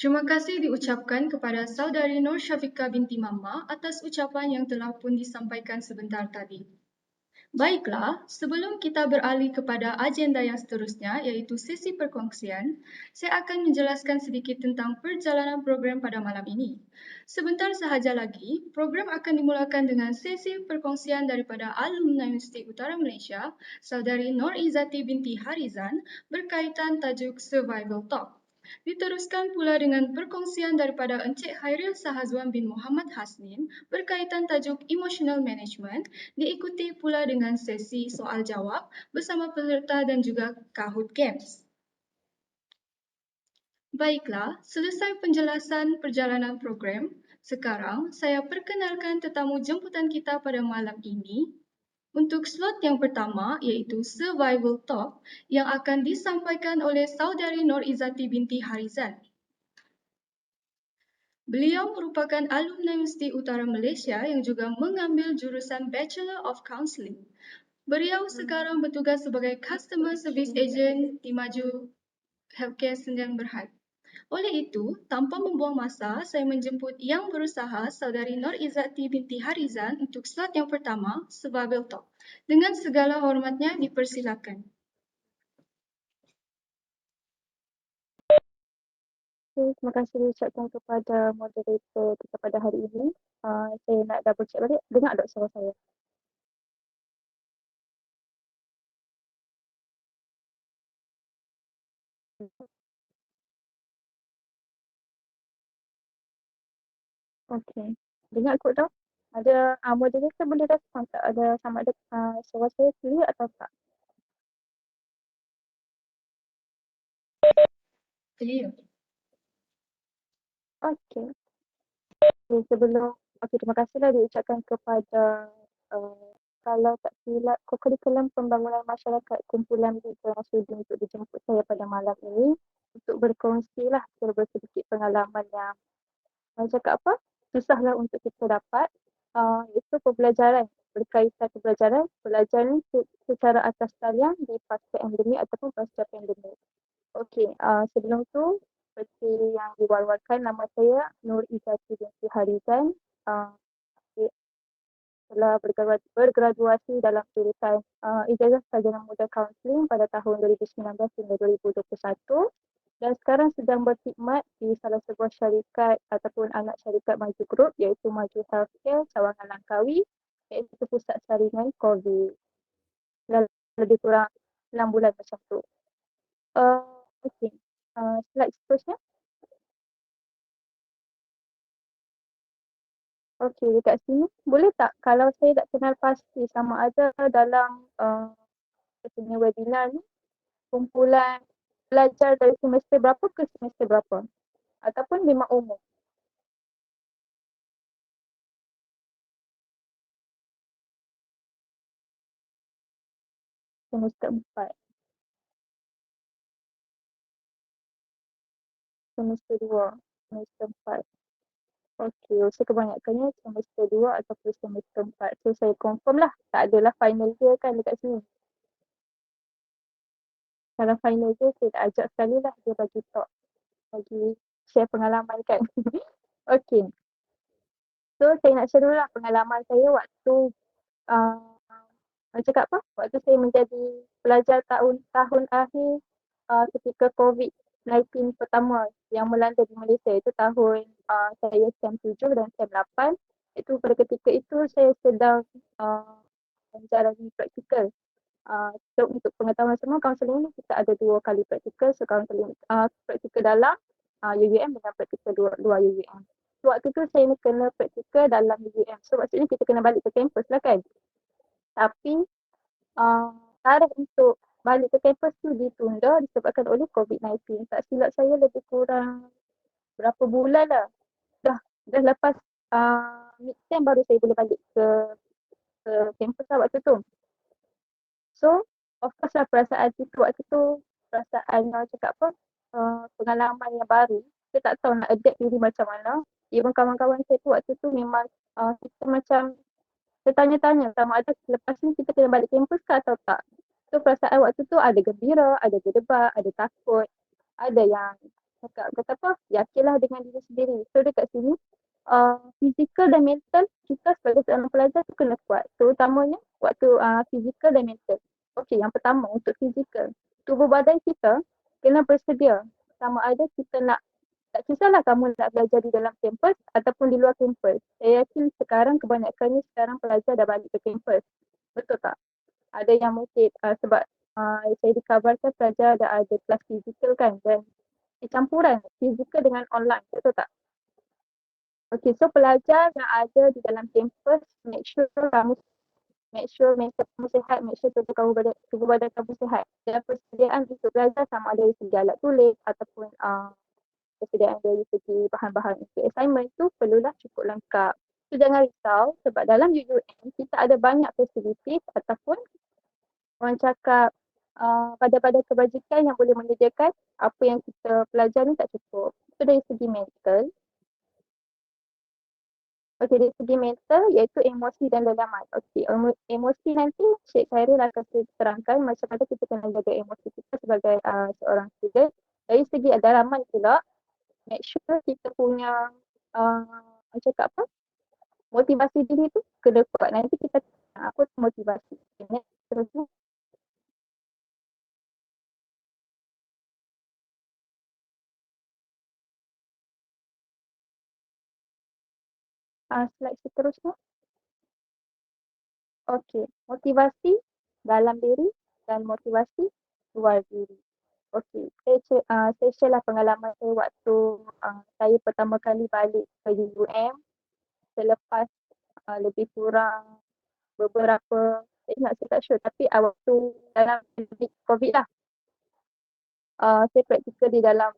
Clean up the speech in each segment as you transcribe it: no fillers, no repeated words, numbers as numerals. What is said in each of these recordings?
Terima kasih diucapkan kepada Saudari Nur Syafiqah binti Mama atas ucapan yang telah pun disampaikan sebentar tadi. Baiklah, sebelum kita beralih kepada agenda yang seterusnya iaitu sesi perkongsian, saya akan menjelaskan sedikit tentang perjalanan program pada malam ini. Sebentar sahaja lagi, program akan dimulakan dengan sesi perkongsian daripada alumni Universiti Utara Malaysia, Saudari Nur Izzati binti Harizan berkaitan tajuk Survival Talk. Diteruskan pula dengan perkongsian daripada Encik Hairil Sahazwan bin Muhammad Hasnin berkaitan tajuk Emotional Management, diikuti pula dengan sesi soal jawab bersama peserta dan juga Kahoot Games. Baiklah, selesai penjelasan perjalanan program. Sekarang saya perkenalkan tetamu jemputan kita pada malam ini. Untuk slot yang pertama iaitu Survival Talk yang akan disampaikan oleh Saudari Nur Izzati binti Harizan. Beliau merupakan alumni Universiti Utara Malaysia yang juga mengambil jurusan Bachelor of Counselling. Beliau sekarang bertugas sebagai Customer Service Agent di Maju Healthcare Sdn Bhd. Oleh itu, tanpa membuang masa, saya menjemput yang berusaha Saudari Nur Izzati binti Harizan untuk slot yang pertama, Survival Talk. Dengan segala hormatnya dipersilakan. Okay, terima kasih diucapkan kepada moderator kita pada hari ini. Saya nak double check balik. Dengar tak suara saya? Okey. Dengar kot tau. Ada moderator boleh respon tak? Ada sama ada suara saya clear atau tak? Clear. Okey. Sebelum terima kasihlah diucapkan kepada kalau tak silap kurikulum pembangunan masyarakat kumpulan Bidang Studi untuk dijemput saya pada malam ini untuk berkongsilah sedikit pengalaman yang cakap apa? Susahlah untuk kita dapat. Itu pembelajaran berkaitan pembelajaran belajar secara atas talian di pasca pandemik ataupun pasca pandemik. Okey, sebelum tu seperti yang diwar-warkan nama saya Nur Izzati binti Harizan. Saya telah bergraduasi dalam jurusan Ijazah Sarjana Muda Kaunseling pada tahun 2019 hingga 2021 dan sekarang sedang berkhidmat di salah sebuah syarikat ataupun anak syarikat Maju Group iaitu Maju Healthcare Cawangan Langkawi iaitu pusat saringan COVID. Dalam lebih kurang 6 bulan macam tu. Okey. Slide seterusnya. Okey, dekat sini boleh tak kalau saya tak kenal pasti sama ada dalam katanya webinar ni kumpulan belajar dari semester berapa ke semester berapa ataupun memang umum. Semester 4, semester 2, semester 4. Okey, so kebanyakannya semester 2 ataupun semester 4. So saya confirm lah, tak adalah final year kan dekat sini. Kalau final year saya tak ajak sekali lah dia bagi talk, bagi share pengalaman kan. Okey, so saya nak share dulu lah pengalaman saya waktu uh, cakap apa? Waktu saya menjadi pelajar tahun akhir ketika COVID-19 pertama yang melanda di Malaysia itu tahun saya SEM 7 dan SEM 8. Itu pada ketika itu saya sedang menjalani praktikal. So untuk pengetahuan semua, kaunseling ni kita ada 2 kali praktikal. So kaunseling praktikal dalam UUM dengan praktikal luar UUM. So, waktu tu saya ni kena praktikal dalam UUM. So maksudnya kita kena balik ke kampus lah kan. Tapi tarikh untuk balik ke kampus tu ditunda disebabkan oleh COVID-19. Tak silap saya lebih kurang berapa bulan lah. Dah lepas mid-term baru saya boleh balik ke kampus lah waktu tu. So, of course lah perasaan waktu tu perasaan cakap apa pengalaman yang baru. Saya tak tahu nak adapt diri macam mana. Even kawan-kawan saya tu waktu tu memang kita macam saya tanya-tanya sama ada lepas ni kita kena balik kampus ke atau tak. So perasaan waktu tu ada gembira, ada berdebar, ada takut, ada yang cakap kata apa, yakinlah dengan diri sendiri. So dekat sini, fizikal dan mental kita sebagai seorang pelajar tu kena kuat. Terutamanya waktu fizikal dan mental. Okey, yang pertama untuk fizikal. Tubuh badan kita kena bersedia. Sama ada kita nak, tak kisahlah kamu nak belajar di dalam kampus ataupun di luar kampus. Saya yakin sekarang kebanyakannya sekarang pelajar dah balik ke kampus. Betul tak? Ada yang mungkin sebab saya dikabarkan pelajar dah ada kelas fizikal kan, dan campuran fizikal dengan online, betul tak? Okay, so pelajar yang ada di dalam kampus, make sure mental kamu sihat, make sure tubuh badan kamu sihat. Dan persediaan untuk belajar sama ada dari segi alat tulis ataupun persediaan dari segi bahan-bahan untuk assignment tu perlulah cukup lengkap. So jangan risau sebab dalam UUM kita ada banyak facilities ataupun orang cakap pada kebajikan yang boleh menyediakan apa yang kita pelajari tak cukup. So dari segi mental, okey, dari segi mental iaitu emosi dan dalaman. Okey, emosi nanti Cik Khairul akan terangkan macam mana kita kena jaga emosi kita sebagai seorang student. Dari segi dalaman pula, make sure kita punya macam cakap apa, motivasi diri tu kena kuat. Nanti kita apa tu motivasi. Okay, next, terusnya. Slide seterusnya. Okey, motivasi dalam diri dan motivasi luar diri. Okey, saya share lah pengalaman saya waktu saya pertama kali balik ke UUM selepas lebih kurang beberapa, saya ingat saya tak sure, tapi waktu dalam COVID lah. Saya praktikal di dalam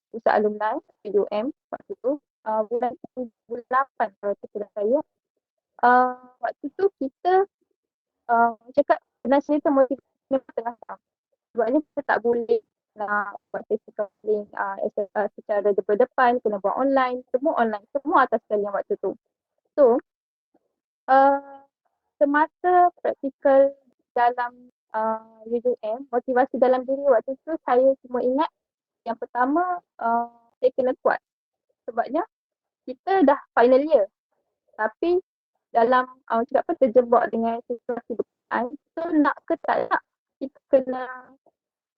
pusat alumni UUM waktu tu. Bulan 8 kalau tak silap saya. Waktu tu kita cakap benar cerita motivasi memang tengah down. Sebabnya kita tak boleh nak buat sesi counselling secara depan-depan, kena buat online, semua atas sekali yang waktu tu. So, uh, semasa praktikal dalam UUM, motivasi dalam diri waktu tu saya cuma ingat yang pertama saya kena kuat. Sebabnya kita dah final year tapi dalam cakap apa, terjebak dengan situasi berkenaan, so nak ke tak nak kita kena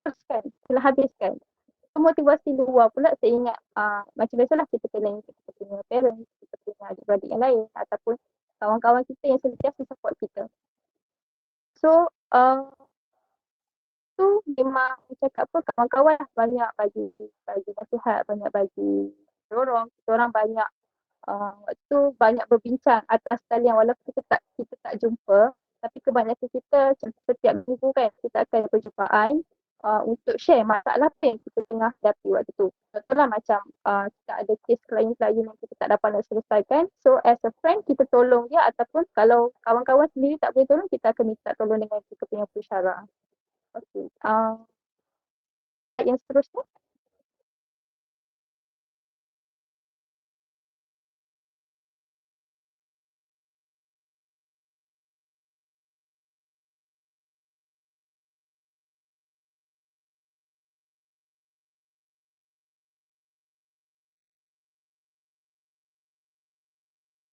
teruskan, kena habiskan. So, motivasi luar pula saya ingat macam biasalah kita kena ingat kita punya parents, kita punya adik-beradik yang lain ataupun kawan-kawan kita yang sentiasa support kita. So tu memang cakap apa, kawan-kawan lah banyak bagi nasihat, banyak bagi dorong, kita orang banyak waktu tu banyak berbincang atas talian walaupun kita tak jumpa, tapi kebanyakan kita setiap minggu kan kita akan ada perjumpaan untuk share masalah apa yang kita tengah hadapi waktu tu. Contohlah macam kita ada kes klien-klien yang kita tak dapat nak selesaikan. So as a friend kita tolong dia ataupun kalau kawan-kawan sendiri tak boleh tolong, kita akan minta tolong dengan kita punya pensyarah. Okay. Yang seterusnya.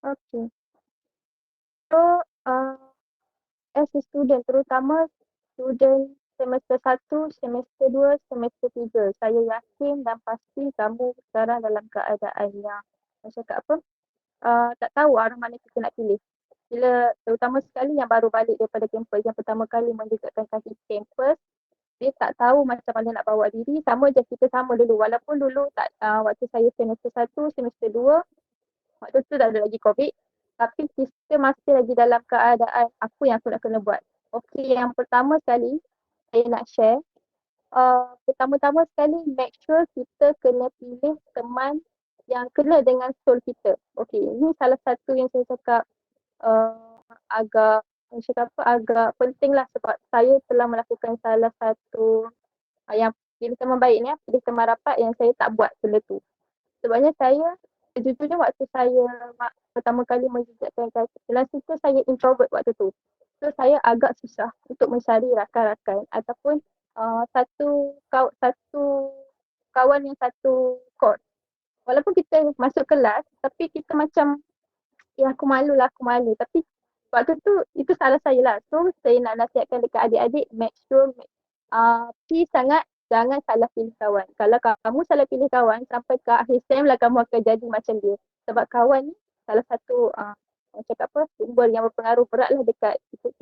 Okay. So as a student, terutama student semester 1, semester 2, semester 3, saya yakin dan pasti kamu sekarang dalam keadaan yang macam cakap apa, tak tahu arah mana kita nak pilih. Bila terutama sekali yang baru balik daripada kampus, yang pertama kali menjejakkan kaki kampus, dia tak tahu macam mana nak bawa diri. Sama je kita sama dulu. Walaupun dulu tak waktu saya semester 1, semester 2, waktu tu tak ada lagi COVID. Tapi kita masih lagi dalam keadaan apa yang aku nak kena buat. Okey, yang pertama sekali saya nak share. Pertama-tama sekali make sure kita kena pilih teman yang kena dengan soul kita. Okey, ini salah satu yang saya cakap agak saya cakap apa, agak penting lah sebab saya telah melakukan salah satu yang pilih teman baik ni, pilih teman rapat yang saya tak buat benda tu. Sebabnya saya sejujurnya waktu saya pertama kali menjejakkan kaki kelas tu saya introvert waktu tu. So saya agak susah untuk mencari rakan-rakan ataupun satu kawan yang satu course. Walaupun kita masuk kelas, tapi kita macam, aku malu lah, aku malu. Tapi waktu tu, itu salah saya lah. So, saya nak nasihatkan dekat adik-adik, make sure, please sangat, jangan salah pilih kawan. Kalau kamu salah pilih kawan, sampai ke akhir SEM lah kamu akan jadi macam dia. Sebab kawan ni salah satu, orang cakap apa, sumber yang berpengaruh berat lah dekat ikut